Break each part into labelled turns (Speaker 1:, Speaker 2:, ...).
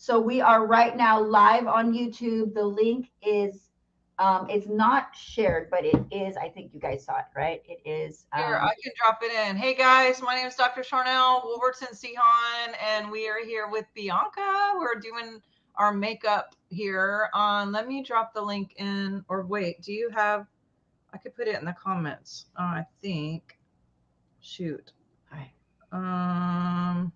Speaker 1: So we are right now live on YouTube. The link is it's not shared, but it is. I think you guys saw it, right? It is.
Speaker 2: Here, I can drop it in. Hey guys, my name is Dr. Sharnael, Wolverton Sihon, and we are here with Bianca. We're doing our makeup here. Let me drop the link in, or wait, do you have? I could put it in the comments. I think. Shoot.
Speaker 1: All right.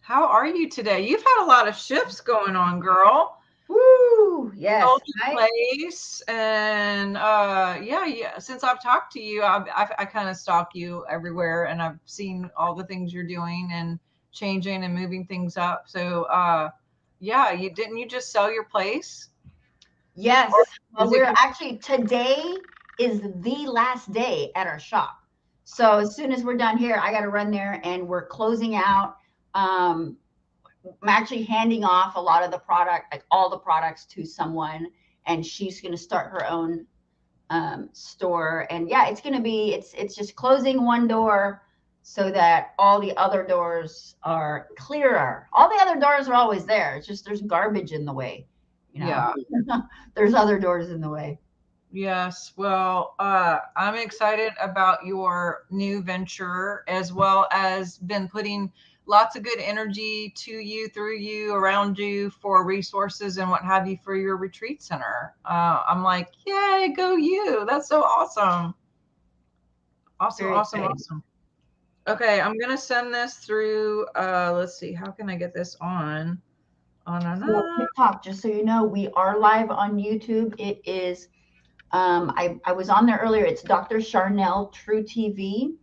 Speaker 2: How are you today? You've had a lot of shifts going on, girl.
Speaker 1: Woo! Yes.
Speaker 2: Place and yeah. Since I've talked to you, I kind of stalk you everywhere, and I've seen all the things you're doing and changing and moving things up. So yeah, you just sell your place?
Speaker 1: Yes. Well, we're actually, today is the last day at our shop. So as soon as we're done here, I got to run there, and we're closing out. I'm actually handing off a lot of the product, like all the products, to someone, and she's going to start her own store. And yeah, it's going to be, it's just closing one door so that all the other doors are clearer. All the other doors are always there. It's just there's garbage in the way.
Speaker 2: Yeah.
Speaker 1: There's other doors in the way.
Speaker 2: Yes. Well, I'm excited about your new venture, as well as been putting lots of good energy to you, through you, around you, for resources and what have you for your retreat center. I'm like, yay, go you. That's so awesome. Awesome. Okay, I'm going to send this through. Let's see. How can I get this on?
Speaker 1: TikTok, just so you know, we are live on YouTube. It is, I was on there earlier. It's Dr. Sharnael True TV.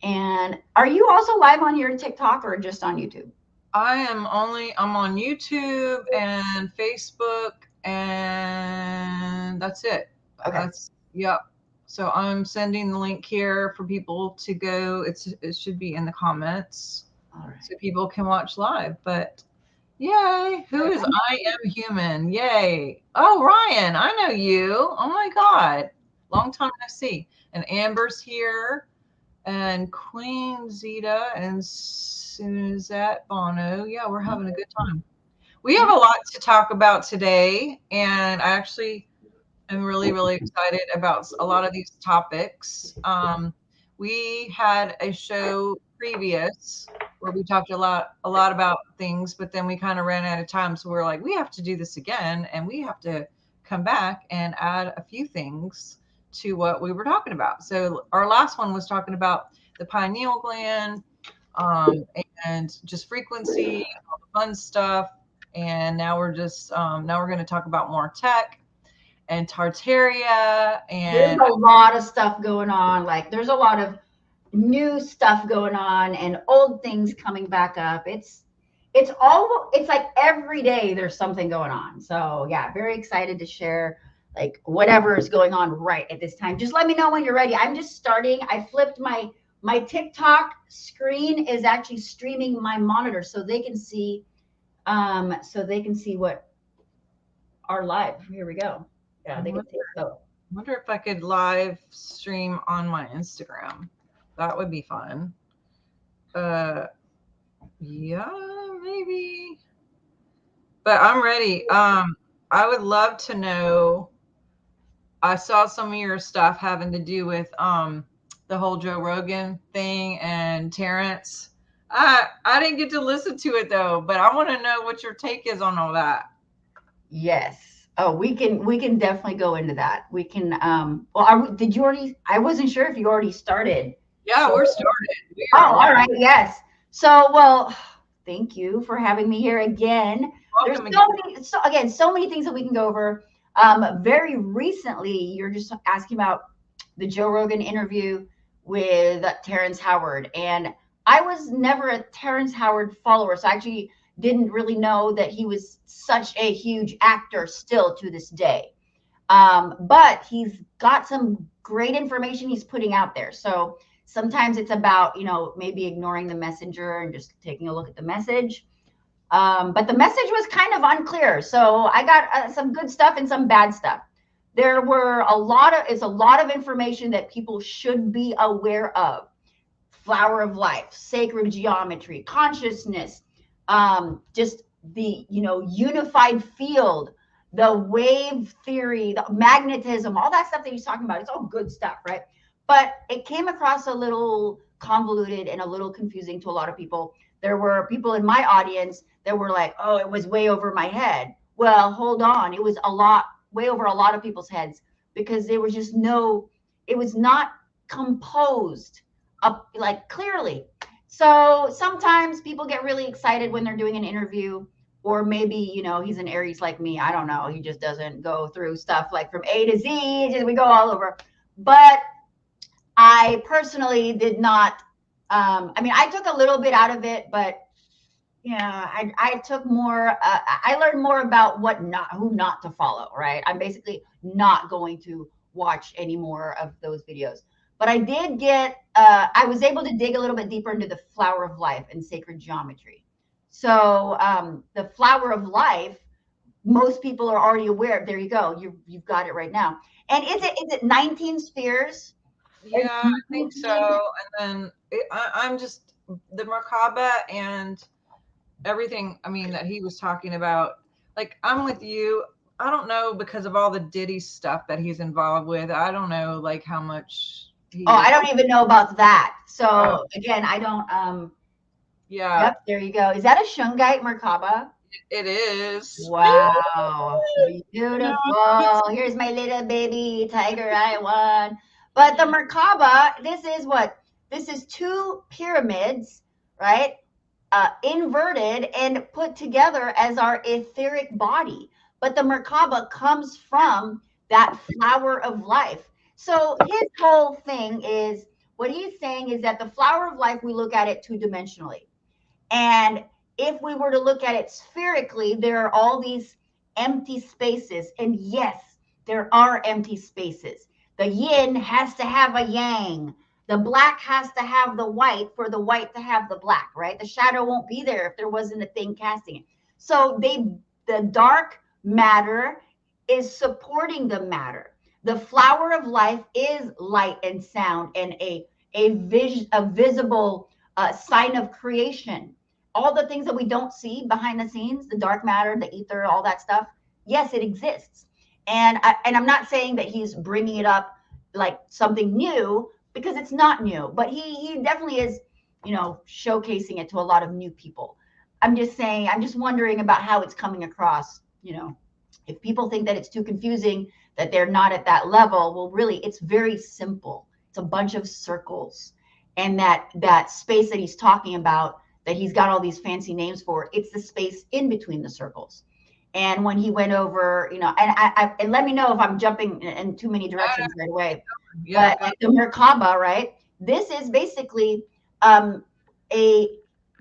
Speaker 1: And are you also live on your TikTok or just on YouTube?
Speaker 2: I'm on YouTube and Facebook, and that's it.
Speaker 1: Okay.
Speaker 2: Yep. So I'm sending the link here for people to go. It should be in the comments.
Speaker 1: All right.
Speaker 2: So people can watch live. But yay. Who is I Am Human? Yay. Oh, Ryan, I know you. Oh my God. Long time no see. And Amber's here. And Queen Zeta and Suzette Bono. Yeah, we're having a good time. We have a lot to talk about today, and I actually am really, really excited about a lot of these topics. We had a show previous where we talked a lot about things, but then we kind of ran out of time. So we're like, we have to do this again, and we have to come back and add a few things to what we were talking about. So our last one was talking about the pineal gland, and just frequency, all the fun stuff. And now we're just now we're going to talk about more tech and Tartaria. And
Speaker 1: there's a lot of stuff going on. Like there's a lot of new stuff going on and old things coming back up. It's like every day there's something going on. So yeah, very excited to share like whatever is going on right at this time. Just let me know when you're ready. I'm just starting. I flipped my TikTok screen is actually streaming my monitor so they can see what our live. Here we go. Yeah, they can see it. So
Speaker 2: I wonder if I could live stream on my Instagram. That would be fun. Yeah, maybe. But I'm ready. I would love to know. I saw some of your stuff having to do with the whole Joe Rogan thing and Terrence. I didn't get to listen to it though, but I want to know what your take is on all that.
Speaker 1: Yes. Oh, we can definitely go into that. We can. Well, did you already? I wasn't sure if you already started.
Speaker 2: Yeah, we're started.
Speaker 1: All right. Yes. So, well, thank you for having me here again.
Speaker 2: Welcome
Speaker 1: There's so many things that we can go over. Very recently, you're just asking about the Joe Rogan interview with Terrence Howard, and I was never a Terrence Howard follower, so I actually didn't really know that he was such a huge actor still to this day. But he's got some great information he's putting out there. So sometimes it's about, maybe ignoring the messenger and just taking a look at the message. But the message was kind of unclear. So I got some good stuff and some bad stuff. There were a lot of information that people should be aware of. Flower of life, sacred geometry, consciousness, just the unified field, the wave theory, the magnetism, all that stuff that he's talking about. It's all good stuff, right? But it came across a little convoluted and a little confusing to a lot of people. There were people in my audience that were like, oh, it was way over my head. Well, hold on. It was a lot, way over a lot of people's heads, because there was just it was not composed up like clearly. So sometimes people get really excited when they're doing an interview, or maybe, he's an Aries like me. I don't know. He just doesn't go through stuff like from A to Z. Just, we go all over. But I personally did not. I mean, I took a little bit out of it, but yeah, I took more. I learned more about who not to follow. Right. I'm basically not going to watch any more of those videos. But I did get. I was able to dig a little bit deeper into the flower of life and sacred geometry. So the flower of life, most people are already aware. There you go. You've got it right now. And is it 19 spheres?
Speaker 2: Yeah, I think so. And then I'm just the Merkaba and everything. I mean, that he was talking about. Like, I'm with you. I don't know, because of all the Diddy stuff that he's involved with. I don't know, like, how much.
Speaker 1: I don't even know about that. So again, I don't.
Speaker 2: Yeah.
Speaker 1: Yep. There you go. Is that a Shungite Merkaba?
Speaker 2: It is.
Speaker 1: Wow. Beautiful. Here's my little baby tiger I won. But the Merkaba, this is two pyramids, right? Inverted and put together as our etheric body. But the Merkaba comes from that flower of life. So his whole thing is, what he's saying is that the flower of life, we look at it two-dimensionally. And if we were to look at it spherically, there are all these empty spaces. And yes, there are empty spaces. The yin has to have a yang. The black has to have the white for the white to have the black, right? The shadow won't be there if there wasn't a thing casting it. So the dark matter is supporting the matter. The flower of life is light and sound and a visible sign of creation. All the things that we don't see behind the scenes, the dark matter, the ether, all that stuff, yes, it exists. And I'm not saying that he's bringing it up like something new, because it's not new, but he definitely is, showcasing it to a lot of new people. I'm just wondering about how it's coming across. If people think that it's too confusing, that they're not at that level, well, really, it's very simple. It's a bunch of circles. And that space that he's talking about, that he's got all these fancy names for, it's the space in between the circles. And when he went over, and let me know if I'm jumping in too many directions right away. Yeah, but the Merkaba, right? This is basically a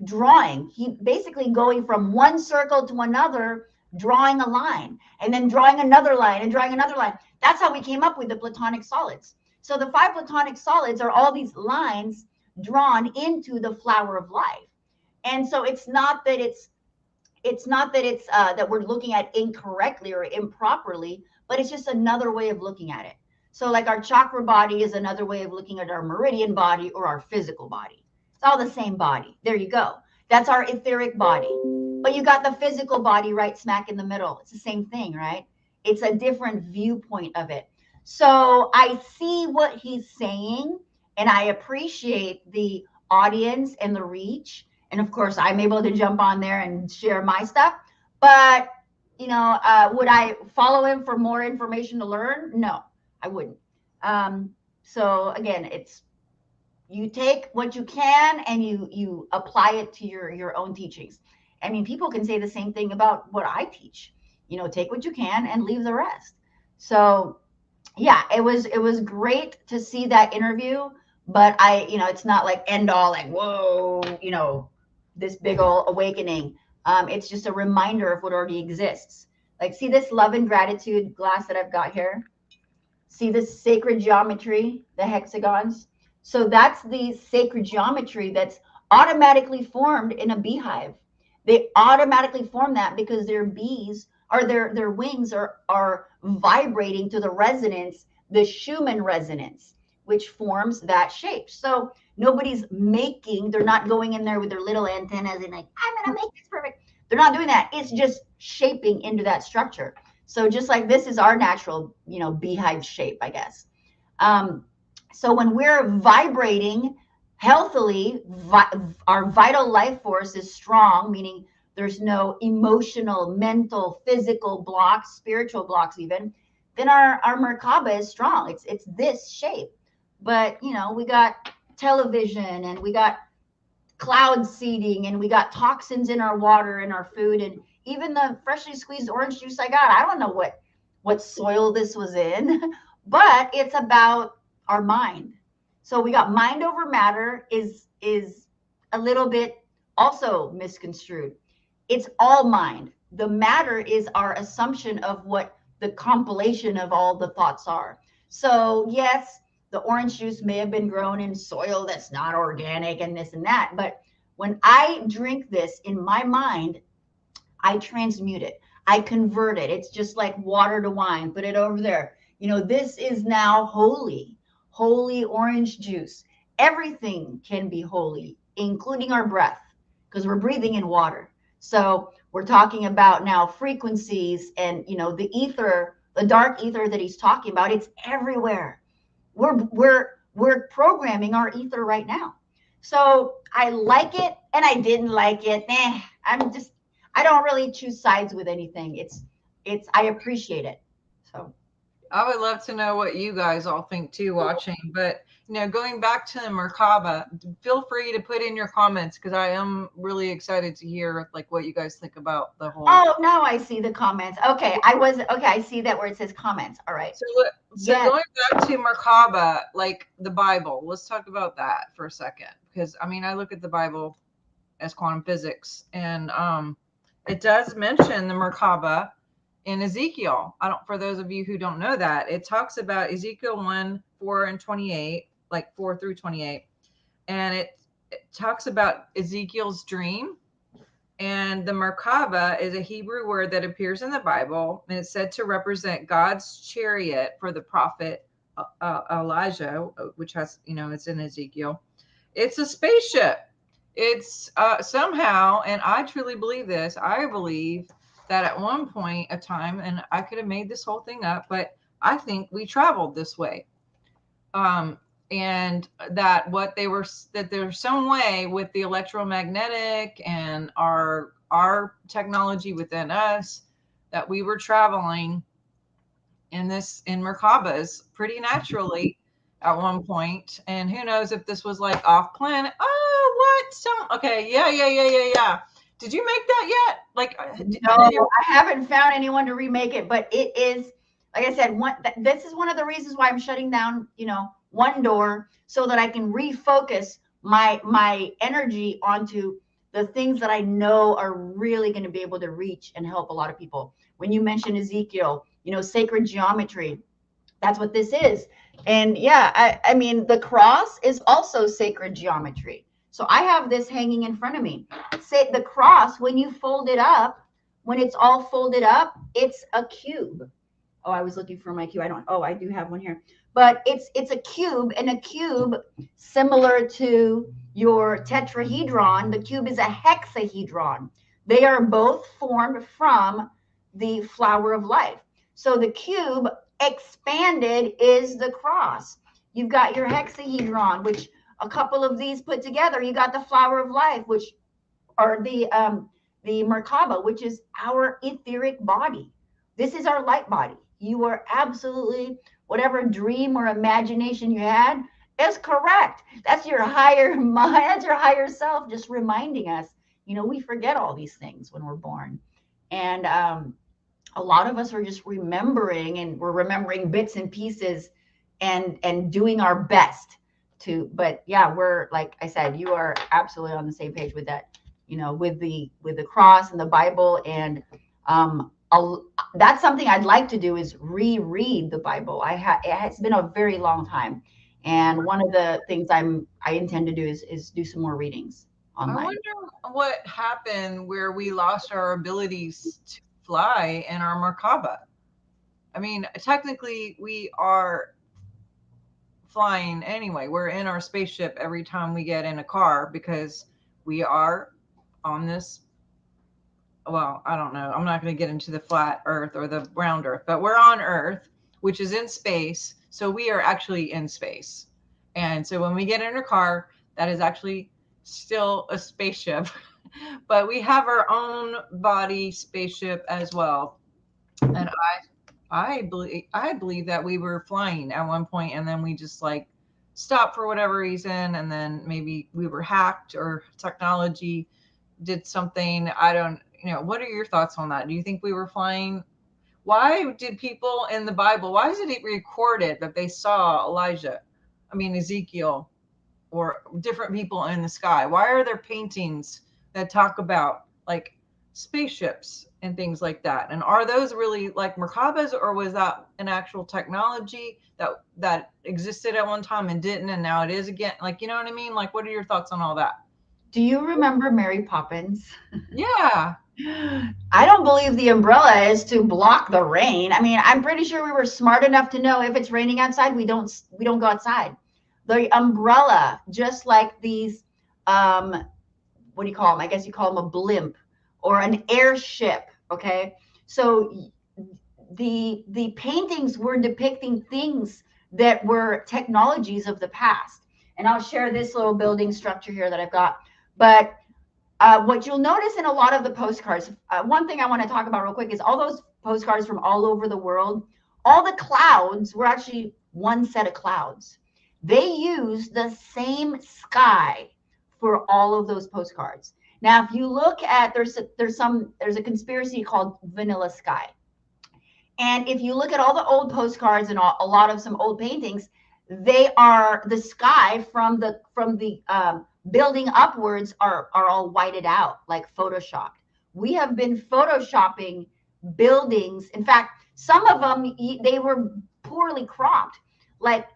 Speaker 1: drawing. He basically going from one circle to another, drawing a line, and then drawing another line and drawing another line. That's how we came up with the Platonic solids. So the 5 Platonic solids are all these lines drawn into the flower of life. And so it's not that that we're looking at incorrectly or improperly, but it's just another way of looking at it. So like our chakra body is another way of looking at our meridian body or our physical body. It's all the same body. There you go. That's our etheric body. But you got the physical body right smack in the middle. It's the same thing, right? It's a different viewpoint of it. So I see what he's saying, and I appreciate the audience and the reach. And of course, I'm able to jump on there and share my stuff. But, would I follow him for more information to learn? No, I wouldn't. So again, it's, you take what you can and you apply it to your own teachings. I mean, people can say the same thing about what I teach. Take what you can and leave the rest. So yeah, it was great to see that interview, but it's not like end all, like, whoa, this big old awakening. It's just a reminder of what already exists. Like, see this love and gratitude glass that I've got here? See this sacred geometry, the hexagons? So that's the sacred geometry that's automatically formed in a beehive. They automatically form that because their bees, or their wings are vibrating to the resonance, the Schumann resonance, which forms that shape. So they're not going in there with their little antennas and like, I'm going to make this perfect. They're not doing that. It's just shaping into that structure. So just like this is our natural, beehive shape, I guess. Um, so when we're vibrating healthily, our vital life force is strong, meaning there's no emotional, mental, physical blocks, spiritual blocks even, then our Merkaba is strong. It's this shape. But we got television and we got cloud seeding and we got toxins in our water and our food, and even the freshly squeezed orange juice I got, I don't know what soil this was in, but it's about our mind. So we got mind over matter is a little bit also misconstrued. It's all mind. The matter is our assumption of what the compilation of all the thoughts are. So yes, the orange juice may have been grown in soil that's not organic and this and that, but when I drink this in my mind, I transmute it. I convert it. It's just like water to wine. Put it over there. This is now holy, holy orange juice. Everything can be holy, including our breath, because we're breathing in water. So we're talking about now frequencies and, the ether, the dark ether that he's talking about. It's everywhere. We're programming our ether right now. So I like it and I didn't like it. I don't really choose sides with anything. I appreciate it. So
Speaker 2: I would love to know what you guys all think too watching. But going back to the Merkaba, feel free to put in your comments because I am really excited to hear like what you guys think about the whole.
Speaker 1: Oh, now I see the comments. Okay, I see that where it says comments. All right.
Speaker 2: So going back to Merkaba, like the Bible, let's talk about that for a second. Because I look at the Bible as quantum physics, and it does mention the Merkaba in Ezekiel. For those of you who don't know that, it talks about Ezekiel 1, 4, and 28, like 4 through 28. And it talks about Ezekiel's dream. And the Merkaba is a Hebrew word that appears in the Bible, and it's said to represent God's chariot for the prophet Elijah, which has, it's in Ezekiel. It's a spaceship. It's somehow, and I truly believe this, I believe that at one point of time, and I could have made this whole thing up, but I think we traveled this way. And that there's some way with the electromagnetic and our technology within us that we were traveling in Merkabas pretty naturally at one point. And who knows if this was like off planet. Oh, what? Okay. Yeah. Did you make that yet? Like,
Speaker 1: no, I haven't found anyone to remake it, but it is, like I said, this is one of the reasons why I'm shutting down, one door so that I can refocus my energy onto the things that I know are really going to be able to reach and help a lot of people. When you mention Ezekiel, sacred geometry, that's what this is. And yeah, I mean, the cross is also sacred geometry. So I have this hanging in front of me. Say the cross, when you fold it up, when it's all folded up, it's a cube. Oh, I was looking for my cube. I do have one here. But it's a cube, and a cube similar to your tetrahedron, the cube is a hexahedron. They are both formed from the flower of life. So the cube expanded is the cross. You've got your hexahedron, which a couple of these put together, you got the flower of life, which are the Merkaba, which is our etheric body. This is our light body. You are absolutely, whatever dream or imagination you had is correct. That's your higher mind. That's your higher self just reminding us, we forget all these things when we're born. And a lot of us are just remembering, and we're remembering bits and pieces and doing our best to, but yeah, we're, like I said, you are absolutely on the same page with that, with the cross and the Bible. And that's something I'd like to do, is reread the Bible. It has been a very long time. And one of the things I intend to do is do some more readings online.
Speaker 2: I wonder what happened where we lost our abilities to fly in our Merkaba. I mean, technically we are flying anyway. We're in our spaceship every time we get in a car because we are on this well, I don't know. I'm not going to get into the flat earth or the round earth, but we're on earth, which is in space. So we are actually in space. And so when we get in a car, that is actually still a spaceship, but we have our own body spaceship as well. And I believe that we were flying at one point and then we just like stopped for whatever reason, and then maybe we were hacked or technology did something. I don't, what are your thoughts on that? Do you think we were flying? Why did people in the Bible, why is it recorded that they saw Ezekiel, or different people in the sky? Why are there paintings that talk about like spaceships and things like that? And are those really like Merkabas, or was that an actual technology that existed at one time and didn't, and now it is again? Like, you know what I mean? Like, what are your thoughts on all that?
Speaker 1: Do you remember Mary Poppins?
Speaker 2: Yeah.
Speaker 1: I don't believe the umbrella is to block the rain. I mean, I'm pretty sure we were smart enough to know if it's raining outside, we don't go outside. The umbrella, just like these, what do you call them? I guess you call them a blimp or an airship. Okay, so the paintings were depicting things that were technologies of the past. And I'll share this little building structure here that I've got. But what you'll notice in a lot of the postcards, one thing I want to talk about real quick is all those postcards from all over the world, all the clouds were actually one set of clouds. They use the same sky for all of those postcards. Now, if you look at, there's a conspiracy called Vanilla Sky. And if you look at all the old postcards and a lot of some old paintings, they are the sky from the building upwards are all whited out, like photoshopped. We have been photoshopping buildings. In fact, some of them, they were poorly cropped. Like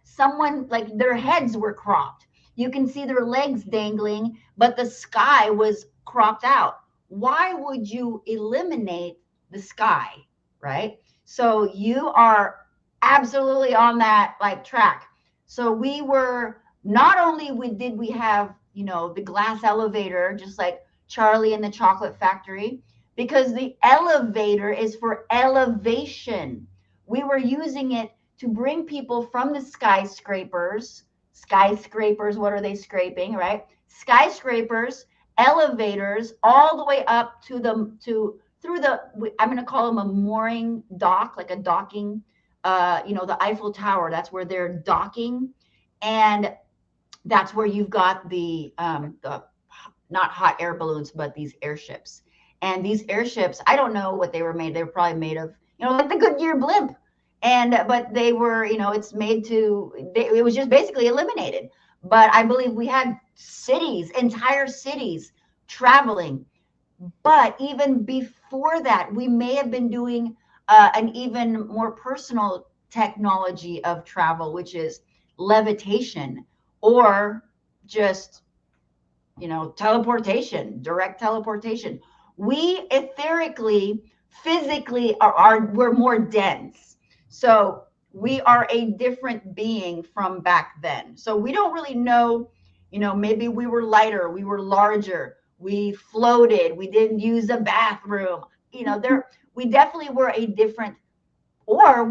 Speaker 1: their heads were cropped. You can see their legs dangling, but the sky was cropped out. Why would you eliminate the sky, right? So you are absolutely on that like track. So we were, not only did we have, the glass elevator, just like Charlie and the Chocolate Factory, because the elevator is for elevation. We were using it to bring people from the skyscrapers. Skyscrapers, what are they scraping, right? Skyscrapers, elevators, all the way up to through the, I'm going to call them a mooring dock, like a docking, the Eiffel Tower. That's where they're docking. And that's where you've got the not hot air balloons, but these airships. And these airships, I don't know what they were made. They were probably made of, like the Goodyear blimp. But they were, it's made it was just basically eliminated. But I believe we had entire cities traveling. But even before that, we may have been doing an even more personal technology of travel, which is levitation, or just, teleportation, direct teleportation. We etherically, physically we're more dense. So we are a different being from back then. So we don't really know, maybe we were lighter, we were larger, we floated, we didn't use a bathroom, we definitely were a different, or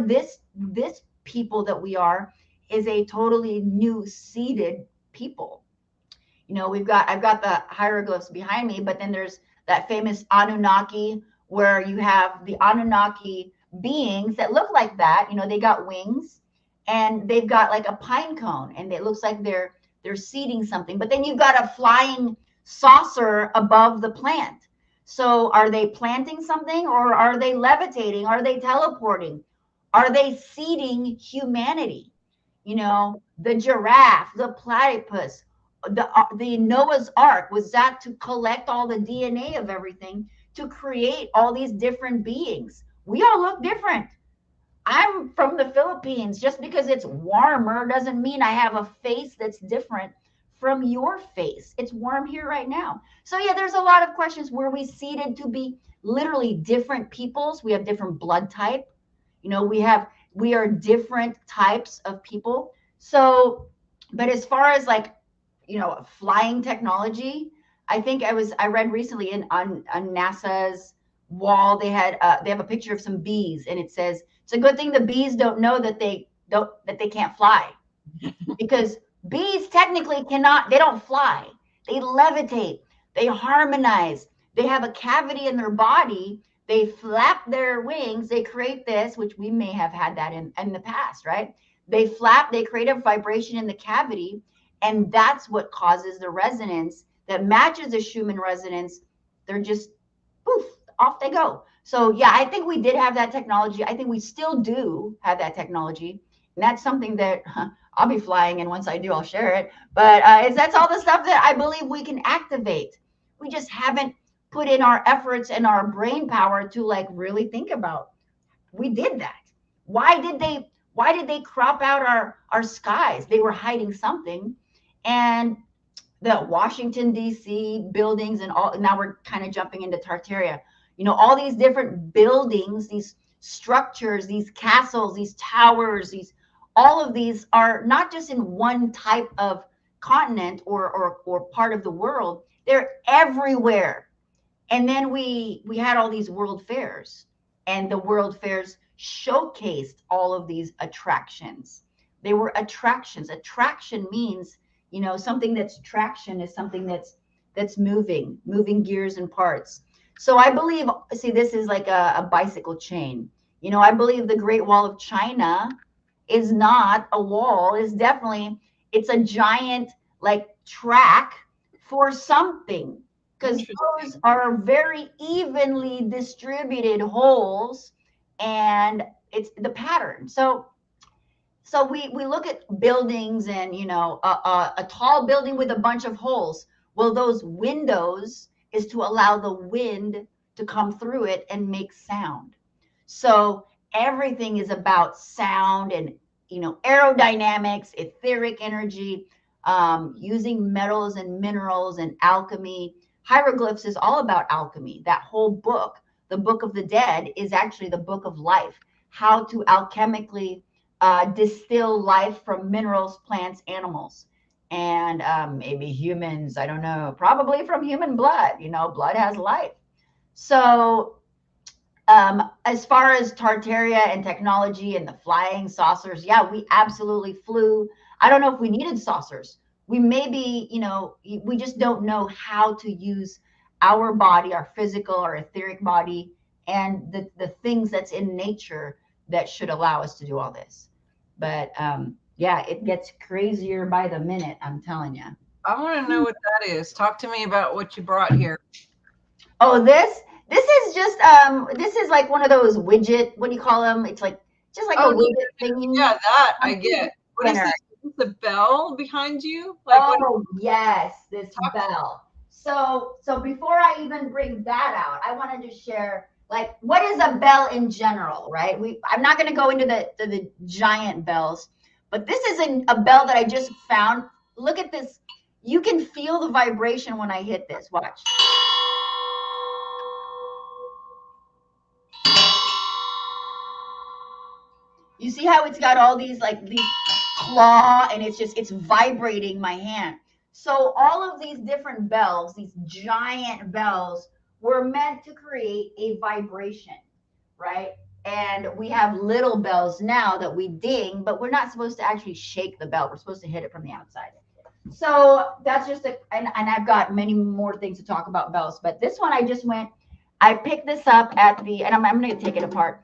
Speaker 1: this people that we are is a totally new seeded people. I've got the hieroglyphs behind me, but then there's that famous Anunnaki, where you have the Anunnaki beings that look like that. They got wings and they've got like a pine cone, and it looks like they're seeding something. But then you've got a flying saucer above the plant. So are they planting something, or are they levitating? Are they teleporting? Are they seeding humanity? The giraffe, the platypus, the Noah's Ark, was that to collect all the DNA of everything to create all these different beings? We all look different. I'm from the Philippines. Just because it's warmer doesn't mean I have a face that's different from your face. It's warm here right now. So yeah, there's a lot of questions. Were we seeded to be literally different peoples? We have different blood type. We are different types of people. So, but as far as like, flying technology, I think I read recently on NASA's wall, they have a picture of some bees, and it says it's a good thing the bees don't know that they can't fly, because bees technically cannot, they don't fly, they levitate, they harmonize, they have a cavity in their body, they flap their wings, they create this, which we may have had that in the past, right? They flap, they create a vibration in the cavity, and that's what causes the resonance that matches the Schumann resonance. They're just poof, off they go. So yeah, I think we did have that technology. I think we still do have that technology, and that's something that I'll be flying, and once I do, I'll share it. But that's all the stuff that I believe we can activate. We just haven't put in our efforts and our brain power to like really think about. We did that. Why did they? Why did they crop out our skies? They were hiding something, and the Washington D.C. buildings and all. Now we're kind of jumping into Tartaria. You know, all these different buildings, these structures, these castles, these towers, these, all of these are not just in one type of continent or part of the world. They're everywhere. And then we had all these world fairs, and the world fairs showcased all of these attractions. They were attractions. Attraction means, you know, something that's traction is something that's moving gears and parts. So I believe, see, this is like a bicycle chain. You know, I believe the Great Wall of China is not a wall, is definitely, it's a giant like track for something, because those are very evenly distributed holes, and it's the pattern. So we look at buildings, and you know, a tall building with a bunch of holes. Well, those windows is to allow the wind to come through it and make sound. So everything is about sound and, you know, aerodynamics, etheric energy, using metals and minerals and alchemy. Hieroglyphs is all about alchemy. That whole book, the Book of the Dead, is actually the book of life, how to alchemically distill life from minerals, plants, animals, and maybe humans. I don't know, probably from human blood. You know, blood has life. So as far as Tartaria and technology and the flying saucers, yeah, we absolutely flew. I don't know if we needed saucers. We maybe, you know, we just don't know how to use our body, our physical, our etheric body, and the things that's in nature that should allow us to do all this. But yeah, it gets crazier by the minute, I'm telling you.
Speaker 2: I want to know what that is. Talk to me about what you brought here.
Speaker 1: Oh, this is just this is like one of those widget, what do you call them? It's like just like a widget thing.
Speaker 2: Yeah, that I get. What is this? Is the bell behind you? Like,
Speaker 1: oh, yes, this bell. So before I even bring that out, I wanted to share like what is a bell in general, right? I'm not going to go into the giant bells, but this is a bell that I just found. Look at this. You can feel the vibration when I hit this. Watch. You see how it's got all these like these claw, and it's vibrating my hand. So all of these different bells, these giant bells, were meant to create a vibration, right? And we have little bells now that we ding, but we're not supposed to actually shake the bell. We're supposed to hit it from the outside. So that's just and I've got many more things to talk about bells, but this one I picked this up at and I'm going to take it apart.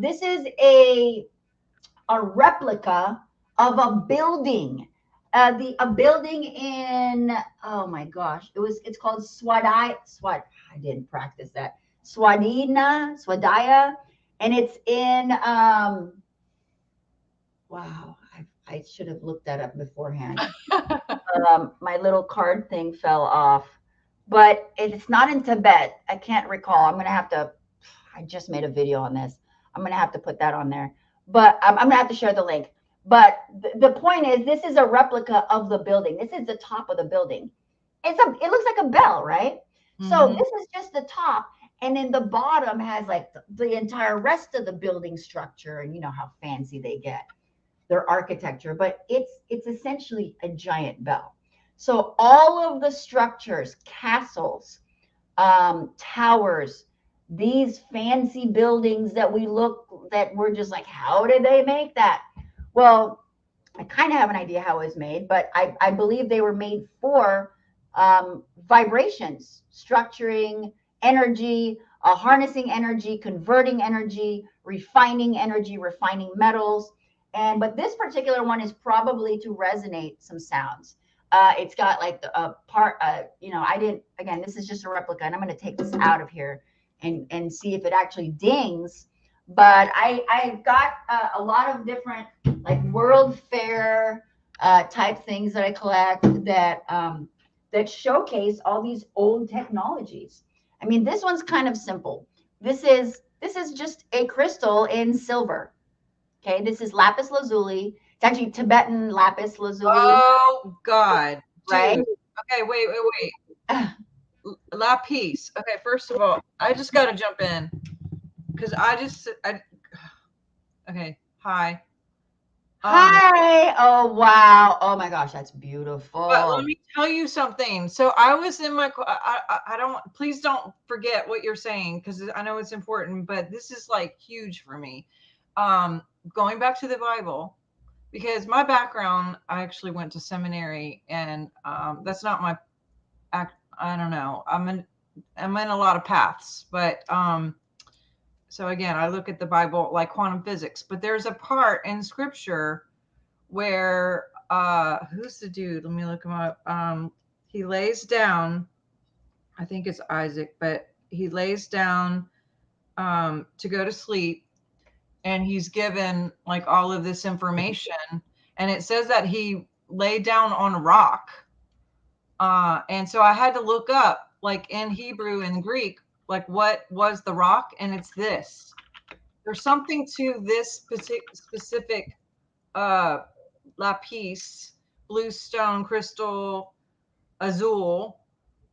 Speaker 1: This is a replica of a building. A building in, oh my gosh, it's called I didn't practice that. Swadaya, and it's in wow, I should have looked that up beforehand. My little card thing fell off, but it's not in Tibet. I can't recall. I'm gonna have to. I just made a video on this. I'm gonna have to put that on there, but I'm gonna have to share the link. But the point is, this is a replica of the building. This is the top of the building. It looks like a bell, right? Mm-hmm. So this is just the top, and then the bottom has like the entire rest of the building structure, and you know how fancy they get, their architecture. But it's essentially a giant bell. So all of the structures, castles, towers, these fancy buildings that we're just like, how did they make that? Well, I kind of have an idea how it was made, but I believe they were made for vibrations, structuring energy, harnessing energy, converting energy, refining metals. But this particular one is probably to resonate some sounds. It's got like the part, I didn't, again, this is just a replica, and I'm going to take this out of here and see if it actually dings. But I got a lot of different like World Fair type things that I collect that showcase all these old technologies. I mean, this one's kind of simple. This is just a crystal in silver. Okay, this is lapis lazuli. It's actually Tibetan lapis lazuli,
Speaker 2: Oh God,
Speaker 1: right?
Speaker 2: dude. Okay, wait. Lapis. Okay, first of all, I just got to jump in because okay. Hi.
Speaker 1: Hi. Oh wow. Oh my gosh, that's
Speaker 2: But
Speaker 1: beautiful.
Speaker 2: let me tell you something. So I was in my, I don't, please don't forget what you're saying because I know it's important, but this is like huge for me. Um, Going back to the Bible, because my background, I actually went to seminary, and that's not my act. I don't know. I'm in a lot of paths, but so again, I look at the Bible like quantum physics, but there's a part in Scripture where who's the dude? Let me look him up. He lays down, I think it's Isaac, but he lays down to go to sleep, and he's given like all of this information, and it says that he lay down on a rock. And so I had to look up like in Hebrew and Greek, like what was the rock, and it's this. There's something to this specific uh, lapis, blue stone, crystal, azul,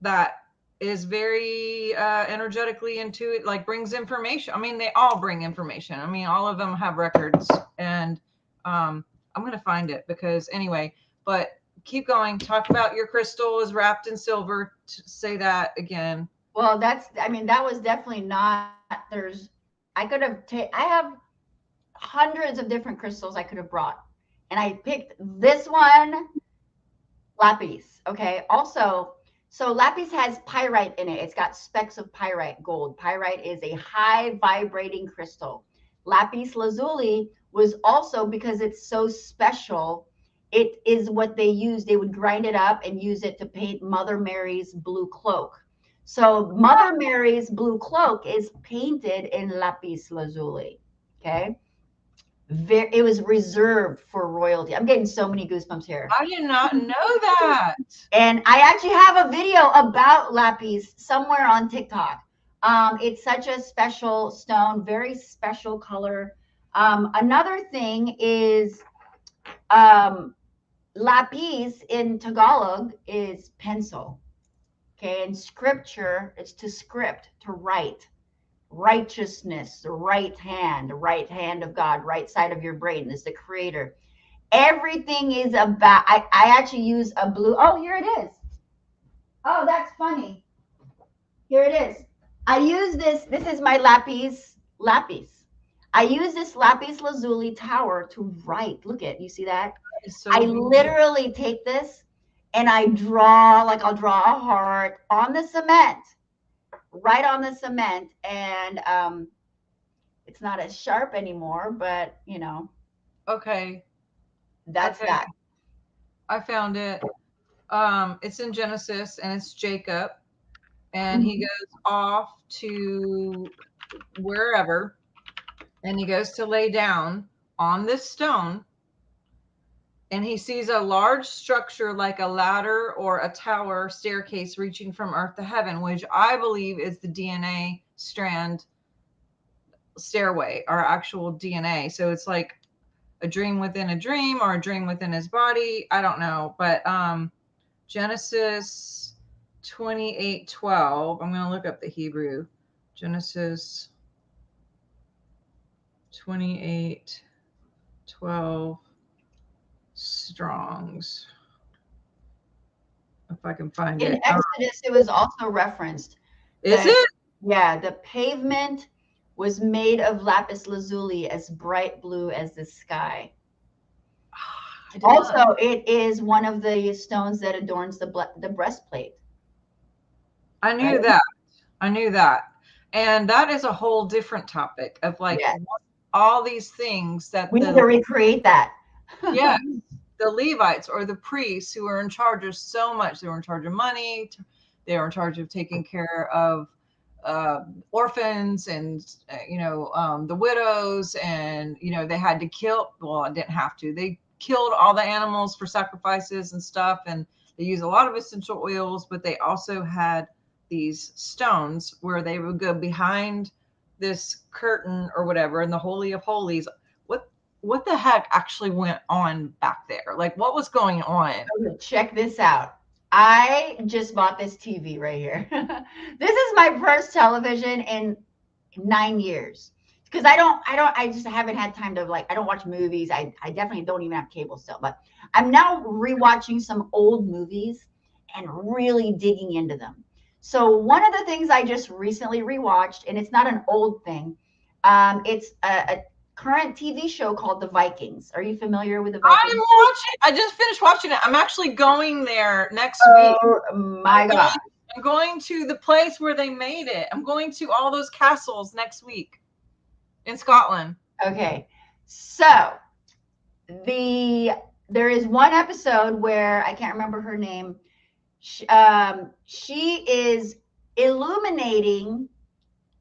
Speaker 2: that is very energetically into it, like brings information. I mean, they all bring information. I mean, all of them have records, and I'm going to find it because anyway, but keep going. Talk about your crystal is wrapped in silver. Say that again.
Speaker 1: Well, that was definitely not, I have hundreds of different crystals I could have brought. And I picked this one, lapis. Okay. Also, so lapis has pyrite in it. It's got specks of pyrite gold. Pyrite is a high vibrating crystal. Lapis lazuli was also, because it's so special, it is what they use. They would grind it up and use it to paint Mother Mary's blue cloak. So Mother Mary's blue cloak is painted in lapis lazuli. Okay. It was reserved for royalty. I'm getting so many goosebumps here.
Speaker 2: I did not know that.
Speaker 1: And I actually have a video about lapis somewhere on TikTok. It's such a special stone, very special color. Another thing is um, lapis in Tagalog is pencil. Okay, in scripture, it's to script, to write. Righteousness, the right hand of God, right side of your brain is the creator. Everything is about, I actually use a blue, oh, here it is. Oh, that's funny. Here it is. I use this is my lapis. I use this lapis lazuli tower to write. Look at, you see that?
Speaker 2: It's
Speaker 1: I
Speaker 2: so beautiful.
Speaker 1: literally take this and I draw, like I'll draw a heart on the cement, right on the cement. And it's not as sharp anymore, but
Speaker 2: Okay.
Speaker 1: that's
Speaker 2: Okay.
Speaker 1: that.
Speaker 2: I found it. It's in Genesis, and it's Jacob, and he
Speaker 1: Mhm.
Speaker 2: goes off to wherever, and he goes to lay down on this stone, and he sees a large structure like a ladder or a tower staircase reaching from earth to heaven, which I believe is the DNA strand stairway, our actual DNA. So it's like a dream within a dream or a dream within his body. I don't know, but Genesis 28:12. I'm going to look up the Hebrew. Genesis 28:12 Strong's. if I can find
Speaker 1: In
Speaker 2: it.
Speaker 1: Exodus, it was also referenced
Speaker 2: Is
Speaker 1: that,
Speaker 2: it?
Speaker 1: yeah, the pavement was made of lapis lazuli, as bright blue as the sky.
Speaker 2: I did not.
Speaker 1: Also, it is one of the stones that adorns the breastplate.
Speaker 2: I
Speaker 1: Right?
Speaker 2: knew that. I knew that. And that is a whole different topic of like
Speaker 1: Yeah.
Speaker 2: all these things that
Speaker 1: We need to recreate that.
Speaker 2: yeah, the Levites or the priests who were in charge of so much. They were in charge of money. They were in charge of taking care of orphans and the widows, and they had to kill. Well, I didn't have to. They killed all the animals for sacrifices and stuff, and they used a lot of essential oils. But they also had these stones where they would go behind this curtain or whatever in the Holy of Holies. What the heck actually went on back there? Like, what was going on?
Speaker 1: Okay, check this out. I just bought this TV right here. This is my first television in 9 years. Because I just haven't had time to, like, I don't watch movies. I definitely don't even have cable still, but I'm now rewatching some old movies and really digging into them. So one of the things I just recently rewatched, and it's not an old thing, it's a current TV show called The Vikings. Are you familiar with The
Speaker 2: I'm
Speaker 1: Vikings?
Speaker 2: watching. I just finished watching it. I'm actually going there next week.
Speaker 1: Oh my God.
Speaker 2: I'm going to the place where they made it. I'm going to all those castles next week in Scotland.
Speaker 1: Okay. So there is one episode where I can't remember her name. She is illuminating.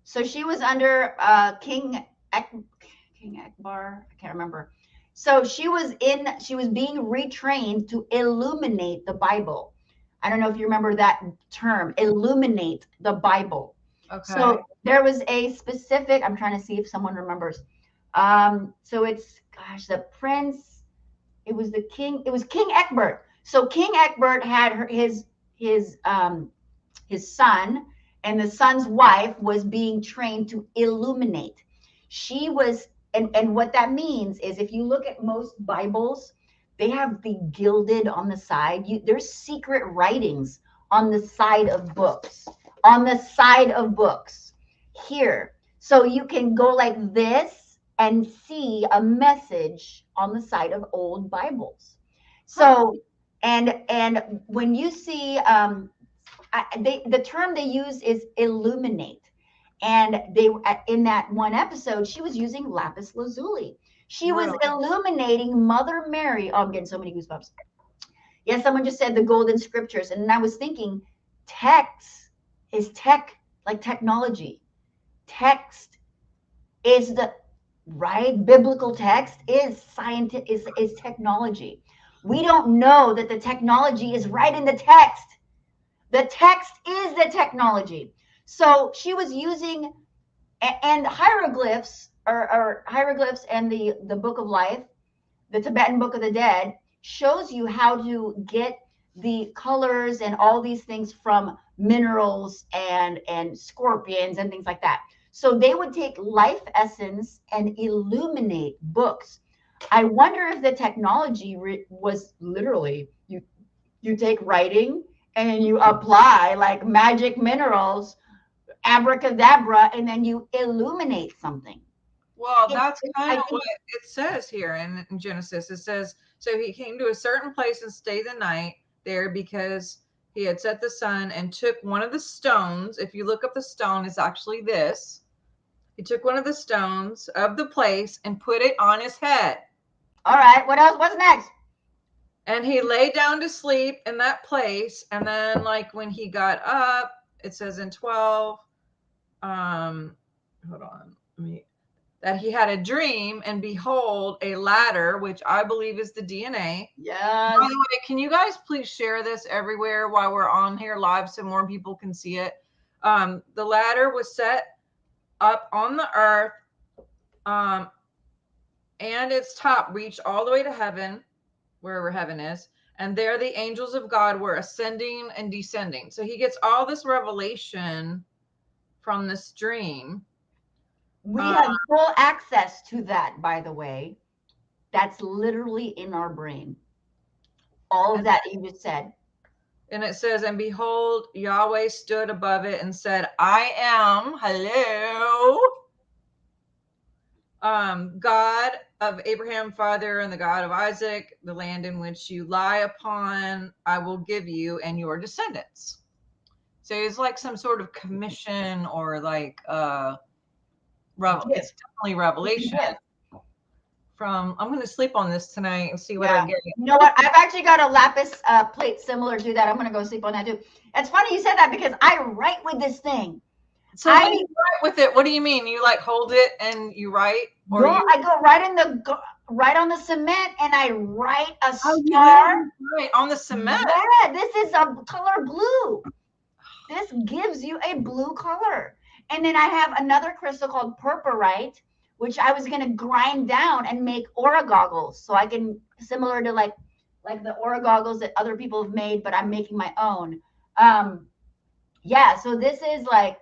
Speaker 1: So she was under King Akbar. I can't remember. So she was being retrained to illuminate the Bible. I don't know if you remember that term, illuminate the Bible.
Speaker 2: Okay.
Speaker 1: So there was a specific, I'm trying to see if someone remembers. So it's, gosh, the prince, it was King Egbert. So King Egbert had his son, and the son's wife was being trained to illuminate. She was, and what that means is, if you look at most Bibles, they have the gilded on the side. There's secret writings on the side of books, here. So you can go like this and see a message on the side of old Bibles. So, and when you see, the term they use is illuminate. And they, in that one episode, she was using lapis lazuli. She was illuminating Mother Mary. Oh, I'm getting so many goosebumps. Yeah, someone just said the golden scriptures. And I was thinking, text is tech, like technology. Text is biblical text is scientific, is technology. We don't know that the technology is right in the text. The text is the technology. So she was using, and hieroglyphs or hieroglyphs, and the Book of Life, the Tibetan Book of the Dead, shows you how to get the colors and all these things from minerals and scorpions and things like that. So they would take life essence and illuminate books. I wonder if the technology was literally, you take writing and you apply like magic minerals, abracadabra, and then you illuminate something.
Speaker 2: Well, that's kind of what it says here in Genesis. It says, so he came to a certain place and stayed the night there because he had set the sun, and took one of the stones. If you look up the stone, it's actually this. He took one of the stones of the place and put it on his head.
Speaker 1: All right. What else? What's next?
Speaker 2: And he lay down to sleep in that place. And then, like, when he got up, it says in 12, hold on, that he had a dream, and behold, a ladder, which I believe is the DNA.
Speaker 1: Yes.
Speaker 2: By the way, can you guys please share this everywhere while we're on here live so more people can see it? The ladder was set up on the earth, and its top reached all the way to heaven, wherever heaven is. And there the angels of God were ascending and descending. So he gets all this revelation from this dream.
Speaker 1: We have full access to that, by the way. That's literally in our brain. All of that you just said.
Speaker 2: And it says, and behold, Yahweh stood above it and said, I am, hello, God of Abraham, father, and the God of Isaac, the land in which you lie upon, I will give you and your descendants. So it's like some sort of commission or like it's definitely revelation from. I'm going to sleep on this tonight and see what I get.
Speaker 1: You know what? I've actually got a lapis plate similar to that. I'm going to go sleep on that too. It's funny you said that because I write with this thing.
Speaker 2: So when you write with it, what do you mean? You like hold it and you write? Or
Speaker 1: no, I go right on the cement and I write a star.
Speaker 2: Right on the cement.
Speaker 1: Yeah, this is a color blue. This gives you a blue color. And then I have another crystal called purpurite, which I was going to grind down and make aura goggles. So I can, similar to like the aura goggles that other people have made, but I'm making my own. Yeah, so this is like,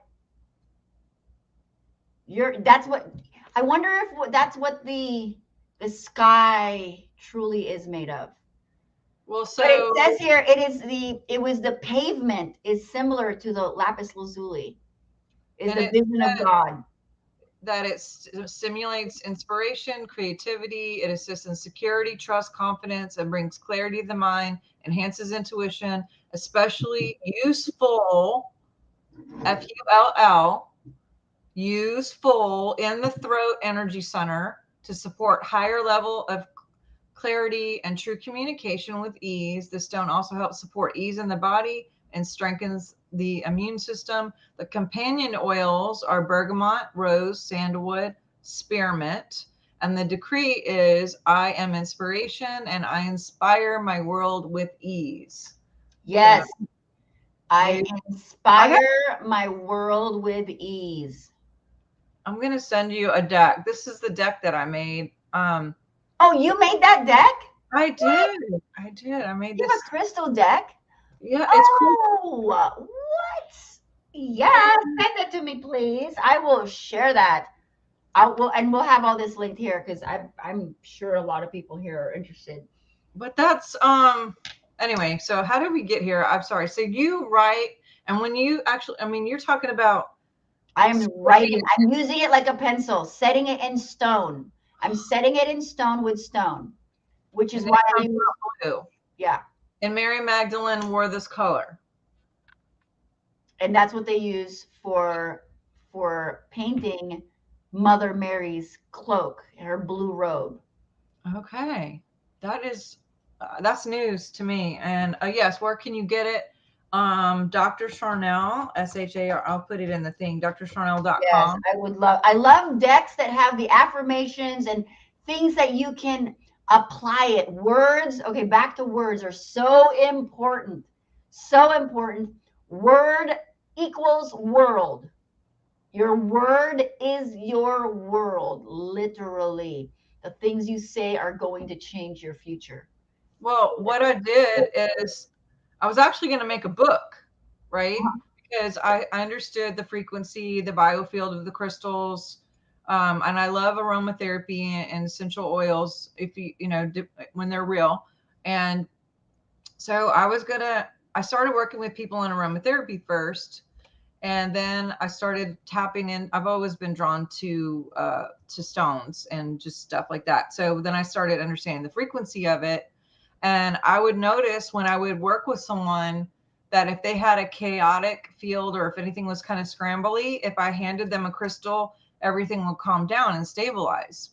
Speaker 1: that's what, I wonder if that's what the sky truly is made of.
Speaker 2: Well, so
Speaker 1: but it says here it was the pavement is similar to the lapis lazuli. Is the vision of God.
Speaker 2: That it stimulates inspiration, creativity, it assists in security, trust, confidence, and brings clarity to the mind, enhances intuition, especially useful, F-U-L-L, useful in the throat energy center to support higher level of clarity and true communication with ease. The stone also helps support ease in the body and strengthens the immune system. The companion oils are bergamot, rose, sandalwood, spearmint. And the decree is, I am inspiration and I inspire my world with ease.
Speaker 1: Yes. So, I inspire my world with ease.
Speaker 2: I'm going to send you a deck. This is the deck that I made.
Speaker 1: Oh, you made that deck?
Speaker 2: I did. What? I did. I made
Speaker 1: this. You have a crystal deck?
Speaker 2: Yeah, it's
Speaker 1: cool. What? Yeah, send it to me, please. I will share that. We'll have all this linked here because I'm sure a lot of people here are interested.
Speaker 2: But that's anyway. So how did we get here? I'm sorry. So you write, and when you actually, I mean, you're talking about.
Speaker 1: I'm writing. I'm using it like a pencil, setting it in stone. I'm setting it in stone with stone, which is why I use
Speaker 2: blue.
Speaker 1: Yeah.
Speaker 2: And Mary Magdalene wore this color.
Speaker 1: And that's what they use for painting Mother Mary's cloak, her blue robe.
Speaker 2: Okay. That is, that's news to me. And yes, where can you get it? Dr.Sharnael, S-H-A-R, I'll put it in the thing, drsharnael.com.
Speaker 1: Yes, I love decks that have the affirmations and things that you can apply it. Words, okay, back to words are so important. So important. Word equals world. Your word is your world, literally. The things you say are going to change your future.
Speaker 2: Well, what I did is I was actually going to make a book, right? Because I understood the frequency, the biofield of the crystals, and I love aromatherapy and essential oils. If you know when they're real, and so I started working with people in aromatherapy first, and then I started tapping in. I've always been drawn to stones and just stuff like that. So then I started understanding the frequency of it. And I would notice when I would work with someone that if they had a chaotic field or if anything was kind of scrambly, if I handed them a crystal, everything would calm down and stabilize.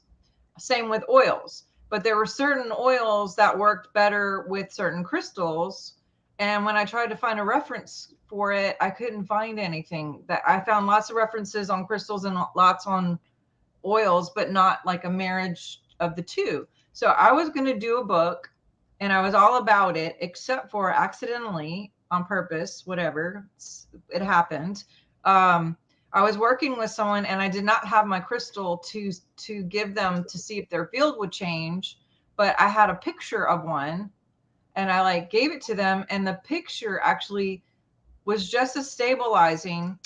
Speaker 2: Same with oils. But there were certain oils that worked better with certain crystals. And when I tried to find a reference for it, I couldn't find anything. That I found lots of references on crystals and lots on oils, but not like a marriage of the two. So I was going to do a book and I was all about it, except for accidentally, on purpose, whatever, it happened. I was working with someone and I did not have my crystal to give them to see if their field would change, but I had a picture of one and I like gave it to them, and the picture actually was just as stabilizing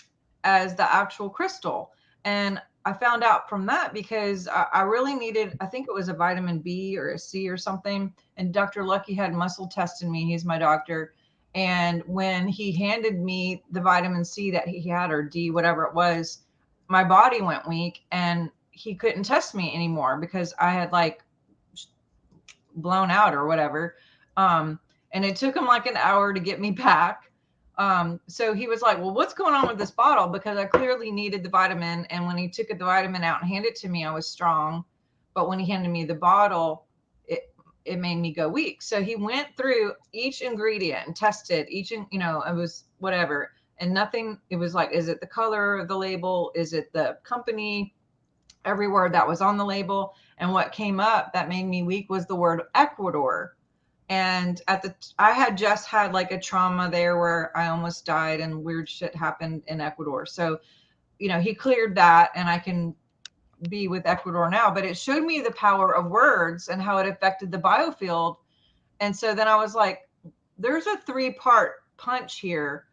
Speaker 2: as the actual crystal. And I found out from that because I really needed, I think it was a vitamin B or a C or something. And Dr. Lucky had muscle tested me. He's my doctor. And when he handed me the vitamin C that he had, or D, whatever it was, my body went weak and he couldn't test me anymore because I had like blown out or whatever. And it took him like an hour to get me back. So he was like, well, what's going on with this bottle? Because I clearly needed the vitamin. And when he took the vitamin out and handed it to me, I was strong. But when he handed me the bottle, it made me go weak. So he went through each ingredient and tested each, it was whatever. And nothing, it was like, is it the color of the label? Is it the company? Every word that was on the label. And what came up that made me weak was the word Ecuador. And I had just had like a trauma there where I almost died and weird shit happened in Ecuador. So, he cleared that and I can be with Ecuador now, but it showed me the power of words and how it affected the biofield. And so then I was like, there's a 3-part punch here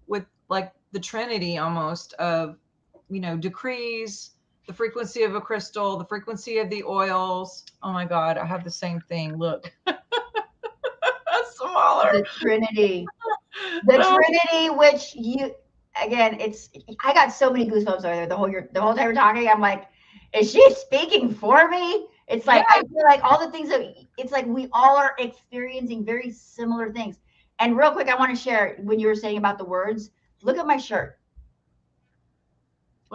Speaker 2: with like the Trinity almost of, decrees, the frequency of a crystal, the frequency of the oils. Oh my God, I have the same thing. Look. Smaller.
Speaker 1: The Trinity. The Trinity, which I got so many goosebumps over there the whole time we're talking. I'm like, is she speaking for me? It's like, I feel like all the things it's like we all are experiencing very similar things. And real quick, I want to share when you were saying about the words, look at my shirt.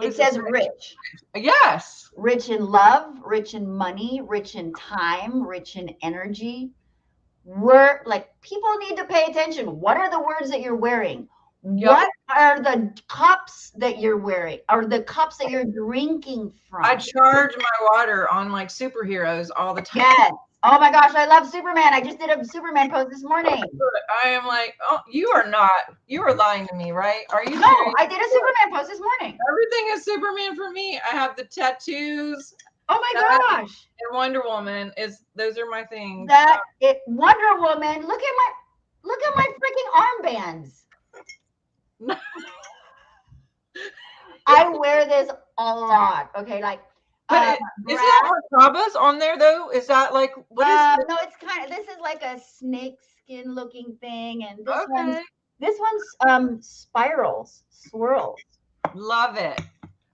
Speaker 1: It says rich.
Speaker 2: Yes.
Speaker 1: Rich in love, rich in money, rich in time, rich in energy. We're like, people need to pay attention. What are the words that you're wearing? Yep. What are the cups that you're wearing, or the cups that you're drinking from?
Speaker 2: I charge my water on like superheroes all the time.
Speaker 1: Yes. Oh my gosh, I love Superman. I just did a Superman post this morning.
Speaker 2: I am like, oh, you are lying to me, right? Are you?
Speaker 1: No, serious? I did a Superman post this morning.
Speaker 2: Everything is Superman for me. I have the tattoos.
Speaker 1: Oh my gosh.
Speaker 2: And Wonder Woman those are my things.
Speaker 1: Wonder Woman. Look at my freaking armbands. I wear this a lot. Okay, like.
Speaker 2: But is that Merkabas on there though? Is that like what is?
Speaker 1: No, it's this is like a snake skin looking thing, and this one's swirls.
Speaker 2: Love it.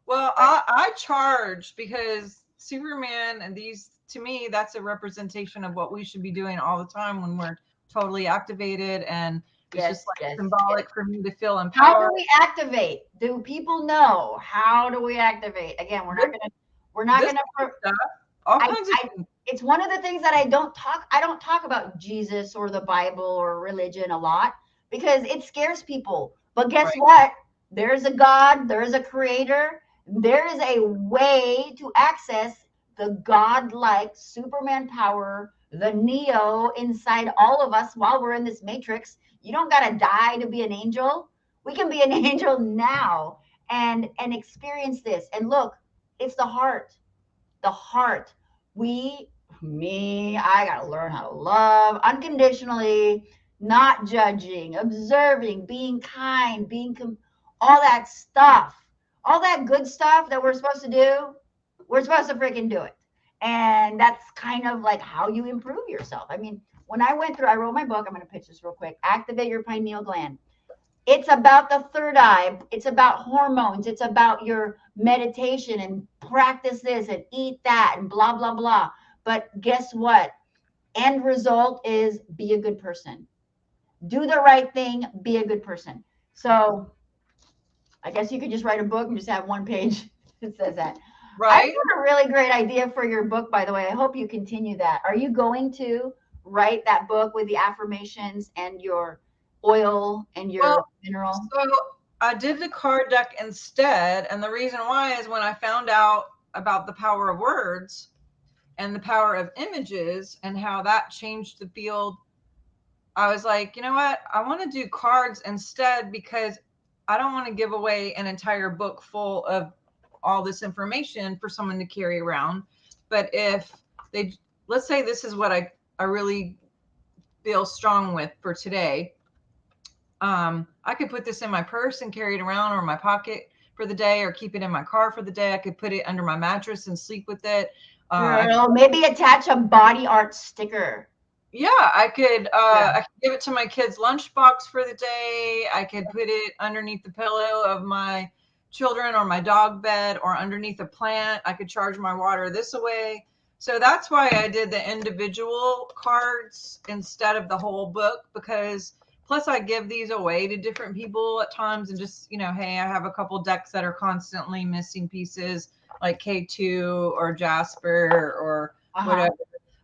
Speaker 2: Well, I charge because Superman and to me, that's a representation of what we should be doing all the time when we're totally activated, and it's just like symbolic for me to feel empowered.
Speaker 1: How do we activate? Do people know? How do we activate? Again, we're not gonna
Speaker 2: all kinds of
Speaker 1: it's one of the things that I don't talk about Jesus or the Bible or religion a lot because it scares people. But guess what? There's a God, there is a creator, there is a way to access the God-like Superman power, the Neo inside all of us while we're in this matrix. You don't gotta die to be an angel. We can be an angel now and experience this. And look, it's the heart. The heart. I gotta learn how to love unconditionally, not judging, observing, being kind, all that stuff, all that good stuff that we're supposed to do. We're supposed to freaking do it. And that's kind of like how you improve yourself. I mean, when I wrote my book, I'm going to pitch this real quick. Activate Your Pineal Gland. It's about the third eye. It's about hormones. It's about your meditation and practice this and eat that and blah, blah, blah. But guess what? End result is be a good person. Do the right thing. Be a good person. So I guess you could just write a book and just have one page that says that.
Speaker 2: Right.
Speaker 1: I got a really great idea for your book, by the way. I hope you continue that. Are you going to write that book with the affirmations and your oil and your mineral?
Speaker 2: So I did the card deck instead. And the reason why is when I found out about the power of words and the power of images and how that changed the field, I was like, you know what? I want to do cards instead because I don't want to give away an entire book full of all this information for someone to carry around. But if let's say this is what I really feel strong with for today. I could put this in my purse and carry it around, or my pocket for the day, or keep it in my car for the day. I could put it under my mattress and sleep with it.
Speaker 1: Maybe attach a body art sticker.
Speaker 2: Yeah, I could give it to my kid's lunchbox for the day. I could put it underneath the pillow of my children or my dog bed or underneath a plant. I could charge my water this away. So that's why I did the individual cards instead of the whole book, because plus I give these away to different people at times and just, hey, I have a couple decks that are constantly missing pieces like K2 or Jasper or whatever.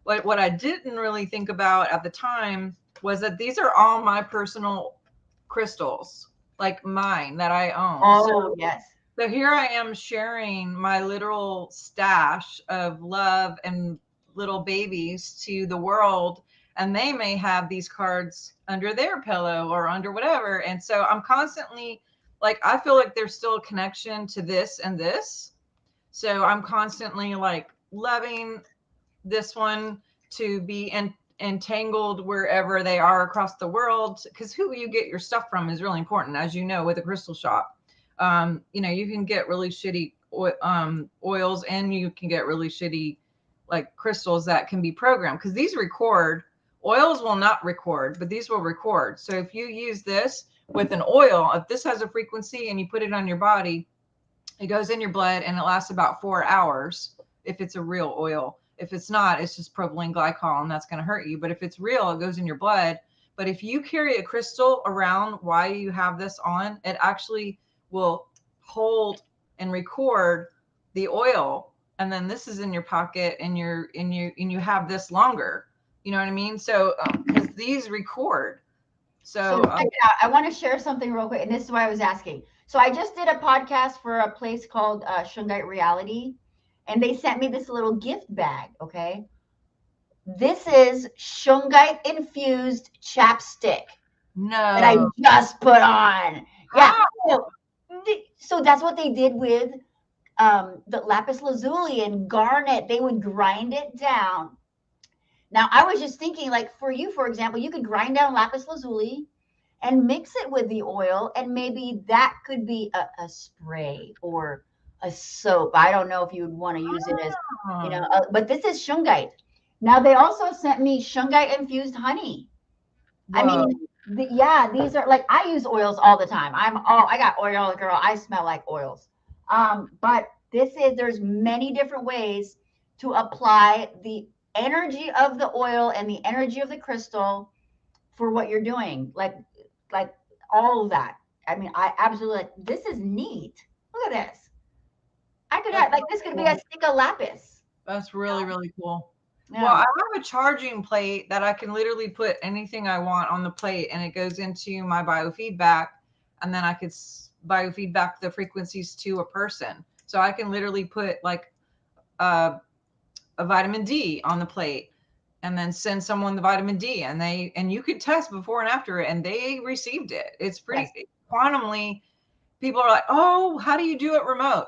Speaker 2: What I didn't really think about at the time was that these are all my personal crystals, like mine that I own.
Speaker 1: Oh, yes.
Speaker 2: So here I am sharing my literal stash of love and little babies to the world, and they may have these cards under their pillow or under whatever. And so I'm constantly like, I feel like there's still a connection to this and this. So I'm constantly like loving this one to be entangled wherever they are across the world, because who you get your stuff from is really important, as you know, with a crystal shop. You can get really shitty oils, and you can get really shitty like crystals that can be programmed, because these record. Oils will not record, but these will record. So if you use this with an oil, if this has a frequency and you put it on your body, it goes in your blood and it lasts about 4 hours if it's a real oil. If it's not, it's just propylene glycol, and that's going to hurt you. But if it's real, it goes in your blood. But if you carry a crystal around while you have this on, it actually will hold and record the oil. And then this is in your pocket, and you have this longer. You know what I mean? So because these record.
Speaker 1: So check it out. I want to share something real quick, and this is why I was asking. So I just did a podcast for a place called Shungite Reality, and they sent me this little gift bag. Okay, this is Shungite infused chapstick that I
Speaker 2: No.
Speaker 1: just put on. Yeah.
Speaker 2: How?
Speaker 1: So that's what they did with the lapis lazuli and garnet. They would grind it down. Now I was just thinking, like for you, for example, you could grind down lapis lazuli and mix it with the oil, and maybe that could be a spray or a soap. I don't know if you would want to use it as, but this is shungite. Now they also sent me shungite infused honey. I
Speaker 2: Whoa.
Speaker 1: mean, these are like, I use oils all the time. I got oil, girl. I smell like oils. But there's many different ways to apply the energy of the oil and the energy of the crystal for what you're doing. Like all of that. I mean, I absolutely, like, this is neat. Look at this. I could have, like, this could be a stick of lapis.
Speaker 2: That's really, really cool.
Speaker 1: Yeah.
Speaker 2: Well, I have a charging plate that I can literally put anything I want on the plate, and it goes into my biofeedback, and then I could biofeedback the frequencies to a person. So I can literally put like a vitamin D on the plate and then send someone the vitamin D, and you could test before and after it, and they received it. It's pretty quantumly. People are like, oh, how do you do it remote?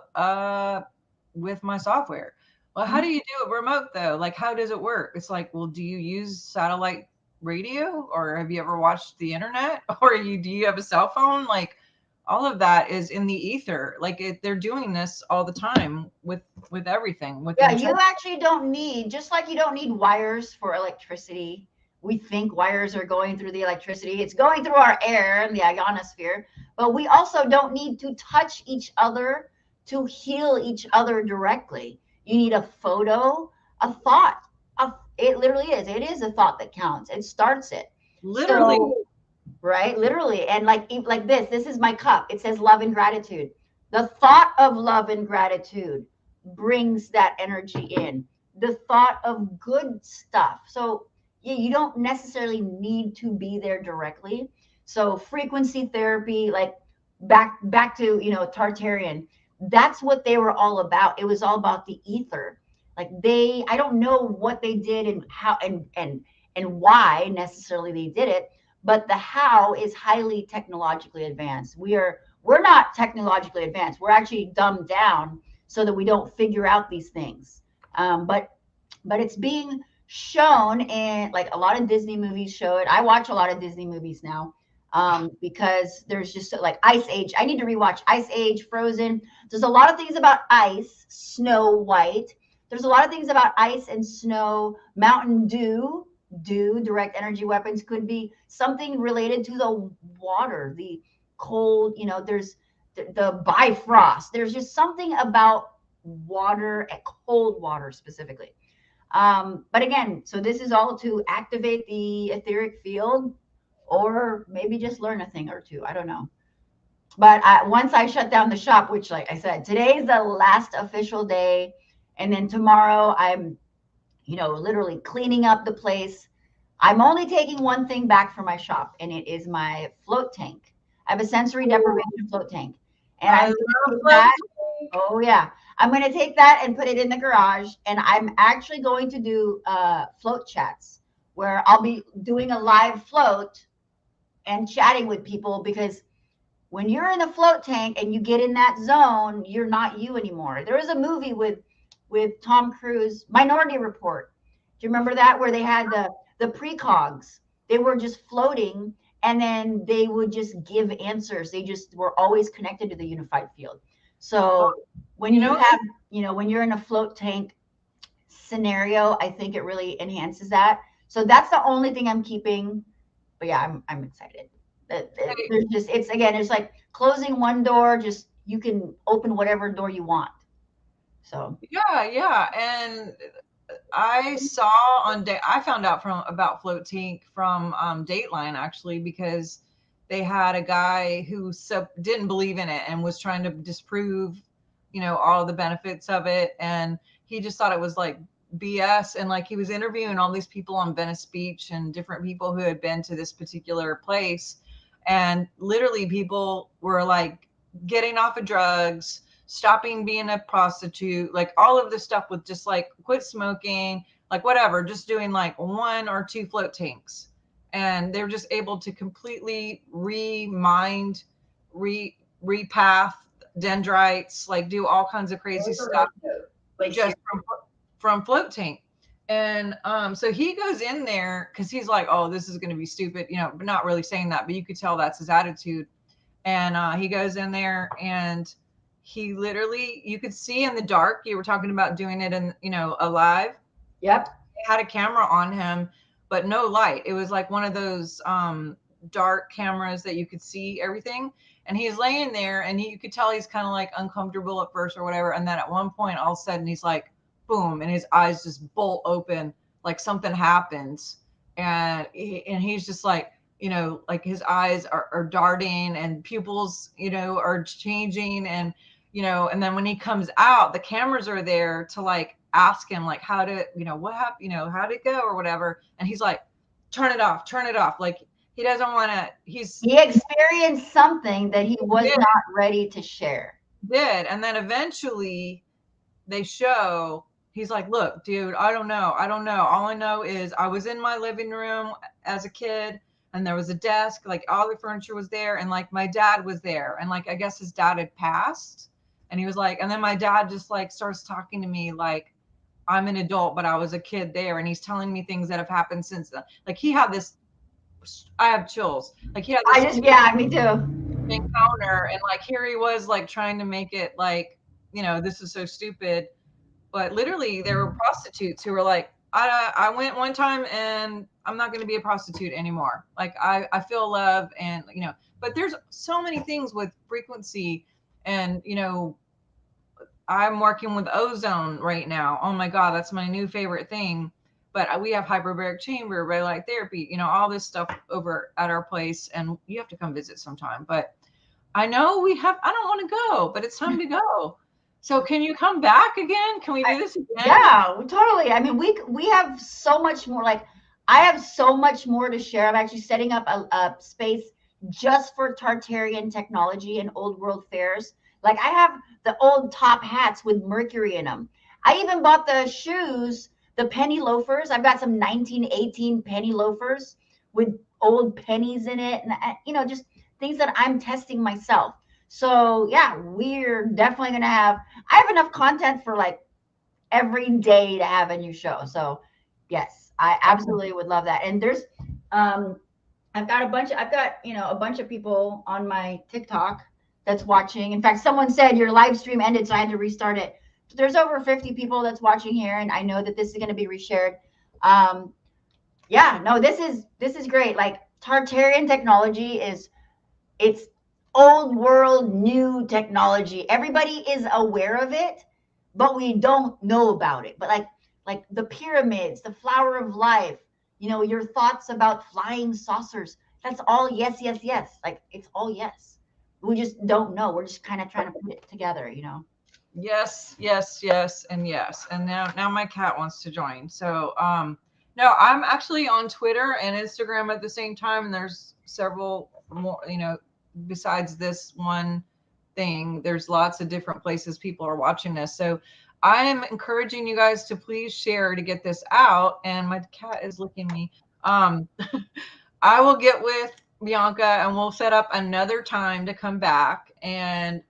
Speaker 2: With my software. Well, how do you do it remote though? Like, how does it work? It's like, well, do you use satellite radio, or have you ever watched the internet, or do you have a cell phone? Like, all of that is in the ether. Like they're doing this all the time with everything.
Speaker 1: You actually don't need, just like you don't need wires for electricity. We think wires are going through the electricity. It's going through our air and the ionosphere, but we also don't need to touch each other to heal each other directly. You need a photo, a thought. It literally is. It is a thought that counts. It starts it.
Speaker 2: Literally.
Speaker 1: So, right? Literally. And like this is my cup. It says love and gratitude. The thought of love and gratitude brings that energy in. The thought of good stuff. So you don't necessarily need to be there directly. So frequency therapy, like back to, Tartarian, that's what they were all about. It was all about the ether. Like I don't know what they did and how and why necessarily they did it, but the how is highly technologically advanced. We're not technologically advanced. We're actually dumbed down so that we don't figure out these things. But it's being shown in, like, a lot of Disney movies show it. I watch a lot of Disney movies now because there's just like Ice Age. I need to rewatch Ice Age, Frozen. There's a lot of things about ice, Snow White. There's a lot of things about ice and snow, Mountain Dew. do direct energy weapons could be something related to the water, the cold, there's the bifrost. There's just something about water, cold water specifically. But again, so this is all to activate the etheric field, or maybe just learn a thing or two. I don't know. But once I shut down the shop, which, like I said, today is the last official day, and then tomorrow I'm, literally cleaning up the place. I'm only taking one thing back from my shop, and it is my float tank. I have a sensory deprivation float tank, and
Speaker 2: I
Speaker 1: I'm going to
Speaker 2: love
Speaker 1: take that.
Speaker 2: floating.
Speaker 1: Oh yeah, I'm going to take that and put it in the garage, and I'm actually going to do float chats where I'll be doing a live float and chatting with people, because when you're in a float tank and you get in that zone, you're not you anymore. There was a movie with Tom Cruise, Minority Report. Do you remember that, where they had the precogs? They were just floating, and then they would just give answers. They just were always connected to the unified field. So when
Speaker 2: You
Speaker 1: you
Speaker 2: know,
Speaker 1: have, when you're in a float tank scenario, I think it really enhances that. So that's the only thing I'm keeping. But yeah, I'm excited. There's just, it's, again, it's like closing one door, just you can open whatever door you want. So
Speaker 2: yeah. And I saw I found out about Float Tank from Dateline, actually, because they had a guy who didn't believe in it and was trying to disprove, all the benefits of it. And he just thought it was like BS. And like he was interviewing all these people on Venice Beach and different people who had been to this particular place. And literally people were like getting off of drugs, stopping being a prostitute, like all of this stuff with just like quit smoking, like whatever, just doing like one or two float tanks. And they're just able to completely repath dendrites, like do all kinds of crazy stuff just from float tank. And so he goes in there because he's like, oh, this is going to be stupid, but not really saying that, but you could tell that's his attitude. And he goes in there and he literally, you could see in the dark, you were talking about doing it in, alive.
Speaker 1: yep.
Speaker 2: They had a camera on him, but no light. It was like one of those dark cameras that you could see everything. And he's laying there and you could tell he's kind of like uncomfortable at first or whatever. And then at one point, all of a sudden he's like, boom, and his eyes just bolt open, like something happens. And he's just like, like his eyes are darting and pupils, are changing. And, and then when he comes out, the cameras are there to like ask him like how to, what happened, how'd it go or whatever. And he's like, turn it off. Like he doesn't want to,
Speaker 1: He experienced something that he was not ready to share.
Speaker 2: And then eventually they show, he's like, look, dude, I don't know. All I know is I was in my living room as a kid and there was a desk, like all the furniture was there. And like my dad was there. And like, I guess his dad had passed. And he was like, and then my dad just like starts talking to me like I'm an adult, but I was a kid there. And he's telling me things that have happened since then. Like he had this, I have chills. Like he had this
Speaker 1: Me too.
Speaker 2: encounter. And like, here he was like trying to make it like, this is so stupid. But literally there were prostitutes who were like, I went one time and I'm not going to be a prostitute anymore. Like I feel love and, but there's so many things with frequency and, I'm working with ozone right now. Oh my God, that's my new favorite thing. But we have hyperbaric chamber, red light therapy, all this stuff over at our place. And you have to come visit sometime. But I know I don't want to go, but it's time to go. So can you come back again? Can we do this again?
Speaker 1: Yeah, totally. I mean, we have so much more. Like, I have so much more to share. I'm actually setting up a space just for Tartarian technology and old world fairs. Like, I have the old top hats with Mercury in them. I even bought the shoes, the penny loafers. I've got some 1918 penny loafers with old pennies in it, and just things that I'm testing myself. So yeah, we're definitely gonna have. I have enough content for like every day to have a new show. So yes, I absolutely would love that. And there's, I've got a bunch of people on my TikTok that's watching. In fact, someone said your live stream ended, so I had to restart it. There's over 50 people that's watching here, and I know that this is going to be reshared. Yeah, no, this is great. Like Tartarian technology is it's old world, new technology. Everybody is aware of it, but we don't know about it. But like the pyramids, the flower of life, your thoughts about flying saucers. That's all yes, yes, yes. Like it's all yes. We just don't know. We're just kind of trying to put it together.
Speaker 2: Yes, yes, yes, and yes. And now my cat wants to join. So no, I'm actually on Twitter and Instagram at the same time, and there's several more, besides this one thing, there's lots of different places people are watching this. So I am encouraging you guys to please share to get this out. And my cat is licking me. I will get with Bianca and we'll set up another time to come back. And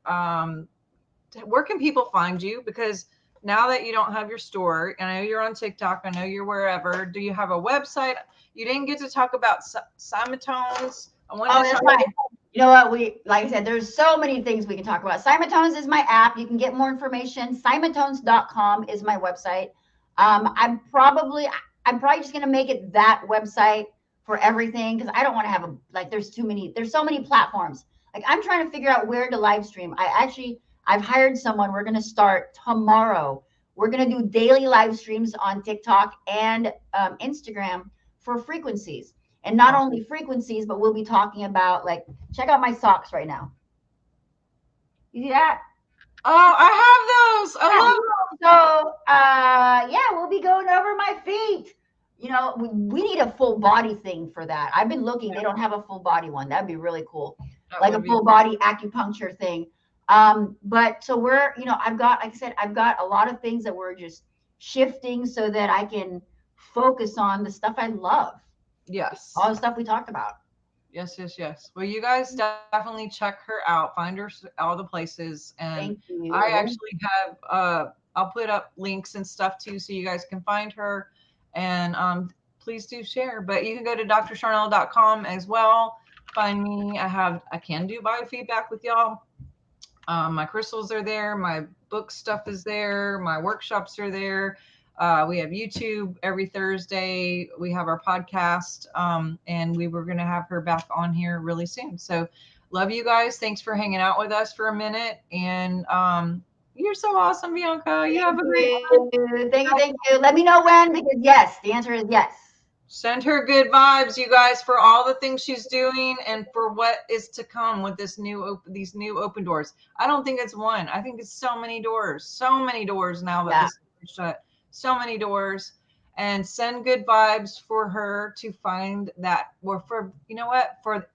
Speaker 2: where can people find you? Because now that you don't have your store, I know you're on TikTok, I know you're wherever. Do you have a website? You didn't get to talk about Cymotones. I wanted
Speaker 1: Oh,
Speaker 2: to
Speaker 1: that's
Speaker 2: talk.
Speaker 1: fine. You know what? Like I said, there's so many things we can talk about. Cymotones is my app. You can get more information. Cymotones.com is my website. I'm probably just gonna make it that website for everything because I don't want to have there's so many platforms. Like I'm trying to figure out where to live stream. I've hired someone. We're gonna start tomorrow. We're gonna do daily live streams on TikTok and Instagram for frequencies, and not only frequencies, but we'll be talking about like check out my socks right now. You see that?
Speaker 2: Oh, I have those. I
Speaker 1: Yeah.
Speaker 2: love
Speaker 1: So yeah, we'll be going over my feet. We need a full body thing for that. I've been looking, they don't have a full body one. That'd be really cool.
Speaker 2: that
Speaker 1: Like a
Speaker 2: would be
Speaker 1: full body acupuncture thing. But so I've got, like I said, I've got a lot of things that we're just shifting so that I can focus on the stuff I love, all
Speaker 2: yes.
Speaker 1: the stuff we talked about.
Speaker 2: Yes, yes, yes. Well, you guys definitely check her out. Find her all the places, and
Speaker 1: Thank
Speaker 2: I
Speaker 1: you.
Speaker 2: actually have. I'll put up links and stuff too, so you guys can find her. And please do share. But you can go to drsharnael.com as well. Find me. I can do biofeedback with y'all. My crystals are there. My book stuff is there. My workshops are there. We have YouTube every Thursday. We have our podcast, and we were going to have her back on here really soon. So, love you guys. Thanks for hanging out with us for a minute. And you're so awesome, Bianca. You have
Speaker 1: Thank
Speaker 2: a great one.
Speaker 1: you. Thank you. Thank you. Let me know when, because yes, the answer is yes.
Speaker 2: Send her good vibes, you guys, for all the things she's doing and for what is to come with these new open doors. I don't think it's one. I think it's so many doors now that
Speaker 1: Yeah.
Speaker 2: this is shut. So many doors. And send good vibes for her to find that, or for for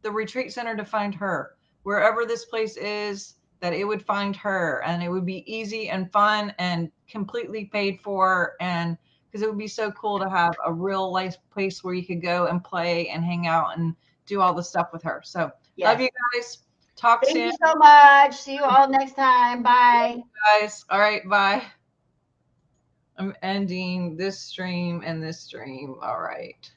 Speaker 2: the retreat center to find her. Wherever this place is, that it would find her and it would be easy and fun and completely paid for, and because it would be so cool to have a real life place where you could go and play and hang out and do all the stuff with her. So love
Speaker 1: Yes.
Speaker 2: you guys. Talk
Speaker 1: Thank
Speaker 2: soon,
Speaker 1: you so much. See you all next time. Bye.
Speaker 2: guys. All right, bye. I'm ending this stream and this stream. All right.